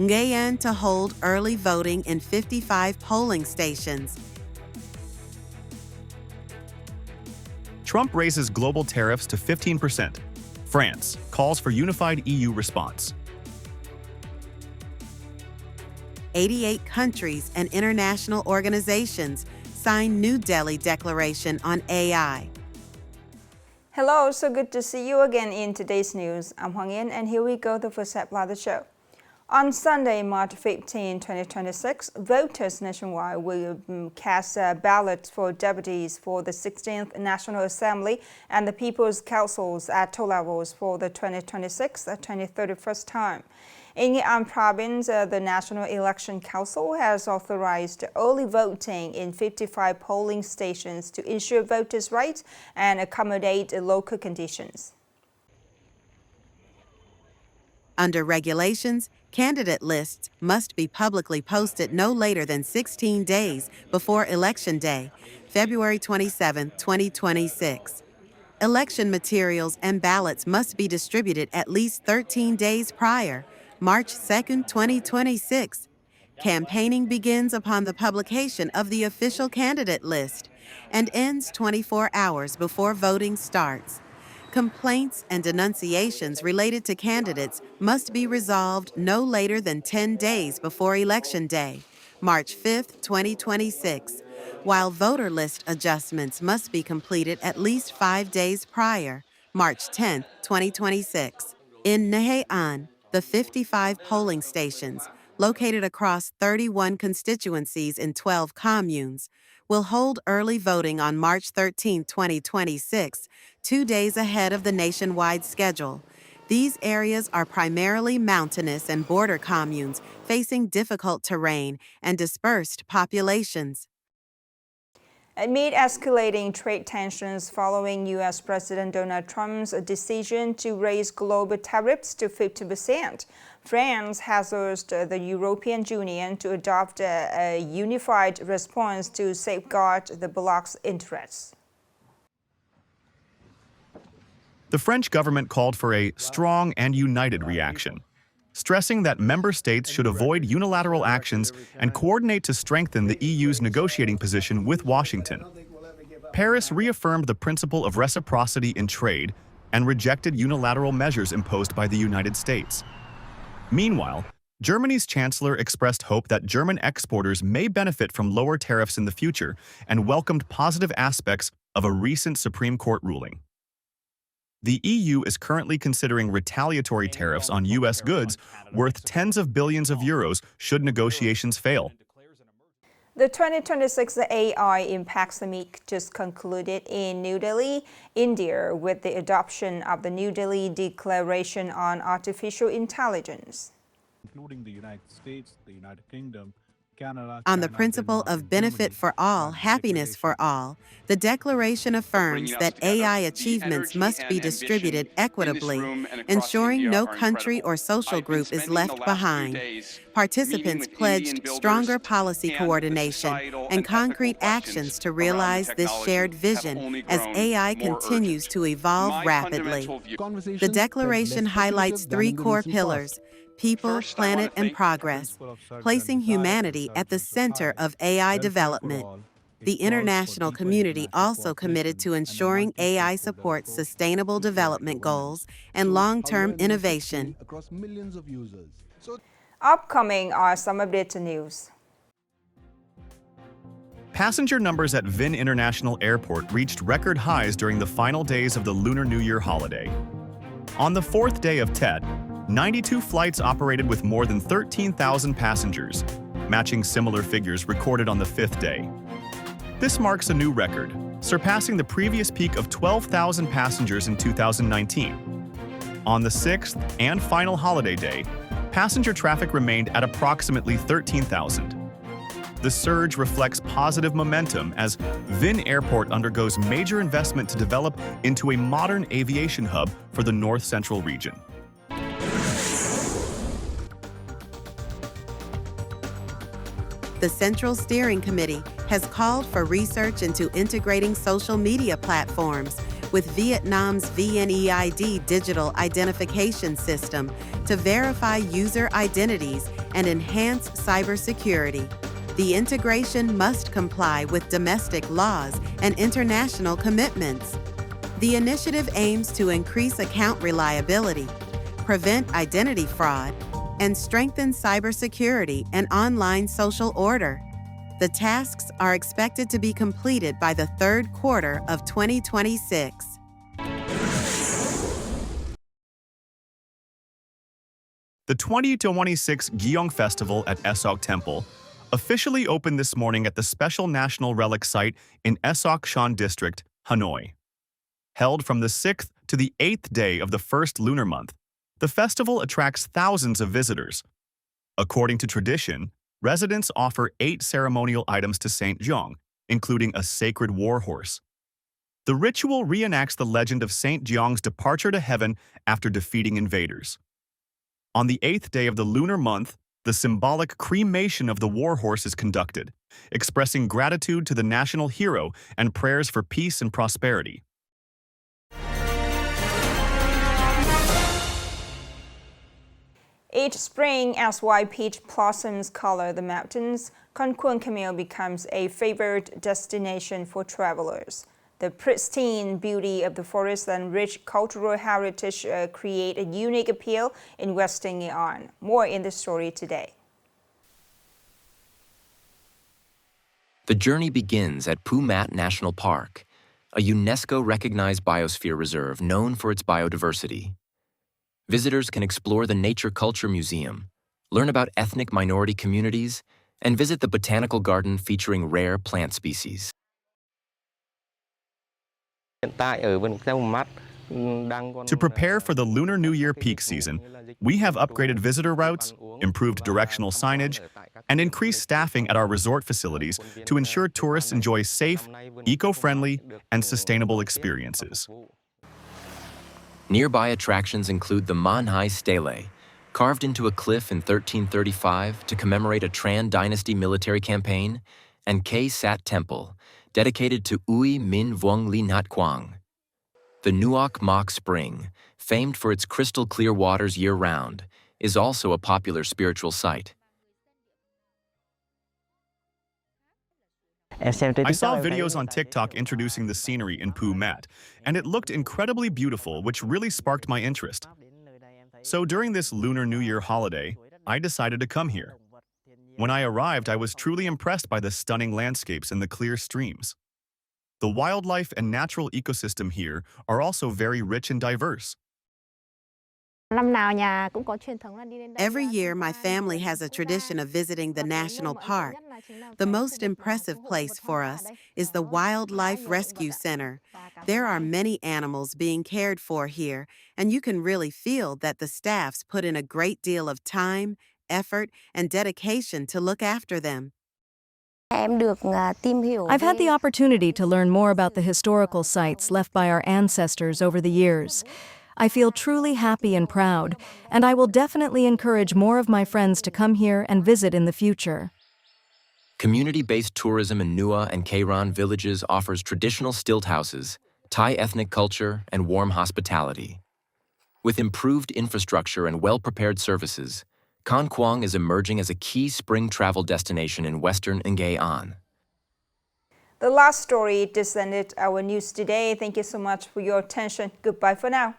Nghệ An to hold early voting in 55 polling stations. Trump raises global tariffs to 15%. France calls for unified EU response. 88 countries and international organizations sign New Delhi Declaration on AI. Hello, so good to see you again in today's news. I'm Hoàng Yên, and here we go, the first step of the show. On Sunday, March 15, 2026, voters nationwide will cast ballots for deputies for the 16th National Assembly and the People's Councils at two levels for the 2026-2031 time. In Nghệ An province, the National Election Council has authorized early voting in 55 polling stations to ensure voters' rights and accommodate local conditions. Under regulations, candidate lists must be publicly posted no later than 16 days before Election Day, February 27, 2026. Election materials and ballots must be distributed at least 13 days prior, March 2, 2026. Campaigning begins upon the publication of the official candidate list and ends 24 hours before voting starts. Complaints and denunciations related to candidates must be resolved no later than 10 days before Election Day, March 5, 2026, while voter list adjustments must be completed at least 5 days prior, March 10, 2026. In Nghệ An, the 55 polling stations, located across 31 constituencies in 12 communes, will hold early voting on March 13, 2026, 2 days ahead of the nationwide schedule. These areas are primarily mountainous and border communes facing difficult terrain and dispersed populations. Amid escalating trade tensions following U.S. President Donald Trump's decision to raise global tariffs to 50%, France has urged the European Union to adopt a unified response to safeguard the bloc's interests. The French government called for a strong and united reaction, stressing that member states should avoid unilateral actions and coordinate to strengthen the EU's negotiating position with Washington. Paris reaffirmed the principle of reciprocity in trade and rejected unilateral measures imposed by the United States. Meanwhile, Germany's chancellor expressed hope that German exporters may benefit from lower tariffs in the future and welcomed positive aspects of a recent Supreme Court ruling. The EU is currently considering retaliatory tariffs on U.S. goods worth tens of billions of euros should negotiations fail. The 2026 AI Impact Summit just concluded in New Delhi, India, with the adoption of the New Delhi Declaration on Artificial Intelligence. Including the United States, the United Kingdom, Canada, On the principle of benefit for all, happiness for all, the Declaration affirms that AI achievements must be distributed equitably, ensuring no country or social group is left behind. Participants pledged stronger policy coordination and concrete actions to realize this shared vision as AI continues to evolve rapidly. The Declaration highlights 3 core pillars: people, planet, and progress, placing humanity at the center of AI development. The international community also committed to ensuring AI supports sustainable development goals and long-term innovation. Upcoming are some updates and news. Passenger numbers at Vinh International Airport reached record highs during the final days of the Lunar New Year holiday. On the 4th day of Tet, 92 flights operated with more than 13,000 passengers, matching similar figures recorded on the 5th day. This marks a new record, surpassing the previous peak of 12,000 passengers in 2019. On the 6th and final holiday day, passenger traffic remained at approximately 13,000. The surge reflects positive momentum as Vinh Airport undergoes major investment to develop into a modern aviation hub for the North Central region. The Central Steering Committee has called for research into integrating social media platforms with Vietnam's VNeID digital identification system to verify user identities and enhance cybersecurity. The integration must comply with domestic laws and international commitments. The initiative aims to increase account reliability, prevent identity fraud, and strengthen cybersecurity and online social order. The tasks are expected to be completed by the third quarter of 2026. The 2026 Gyeong Festival at Esok Temple officially opened this morning at the Special National Relic Site in Esok-Shan District, Hanoi. Held from the 6th to the 8th day of the first lunar month, the festival attracts thousands of visitors. According to tradition, residents offer 8 ceremonial items to Saint Gyeong, including a sacred war horse. The ritual reenacts the legend of Saint Gyeong's departure to heaven after defeating invaders. On the 8th day of the lunar month, the symbolic cremation of the war horse is conducted, expressing gratitude to the national hero and prayers for peace and prosperity. Each spring, as white peach blossoms color the mountains, Con Cuong Camille becomes a favored destination for travelers. The pristine beauty of the forest and rich cultural heritage create a unique appeal in Western Nghệ An. More in the story today. The journey begins at Phu Mat National Park, a UNESCO-recognized biosphere reserve known for its biodiversity. Visitors can explore the Nature Culture Museum, learn about ethnic minority communities, and visit the botanical garden featuring rare plant species. To prepare for the Lunar New Year peak season, we have upgraded visitor routes, improved directional signage, and increased staffing at our resort facilities to ensure tourists enjoy safe, eco-friendly, and sustainable experiences. Nearby attractions include the Manhai Stele, carved into a cliff in 1335 to commemorate a Tran Dynasty military campaign, and Khe Sat Temple, dedicated to Ui Min Vuong Li Nhat Quang. The Nuoc Moc Spring, famed for its crystal-clear waters year-round, is also a popular spiritual site. I saw videos on TikTok introducing the scenery in Phu Mat, and it looked incredibly beautiful, which really sparked my interest. So during this Lunar New Year holiday, I decided to come here. When I arrived, I was truly impressed by the stunning landscapes and the clear streams. The wildlife and natural ecosystem here are also very rich and diverse. Every year, my family has a tradition of visiting the national park. The most impressive place for us is the Wildlife Rescue Center. There are many animals being cared for here, and you can really feel that the staffs put in a great deal of time, effort, and dedication to look after them. I've had the opportunity to learn more about the historical sites left by our ancestors over the years. I feel truly happy and proud, and I will definitely encourage more of my friends to come here and visit in the future. Community-based tourism in Nua and Kairan villages offers traditional stilt houses, Thai ethnic culture, and warm hospitality. With improved infrastructure and well-prepared services, Con Cuong is emerging as a key spring travel destination in Western Nghệ An. The last story descended our news today. Thank you so much for your attention. Goodbye for now.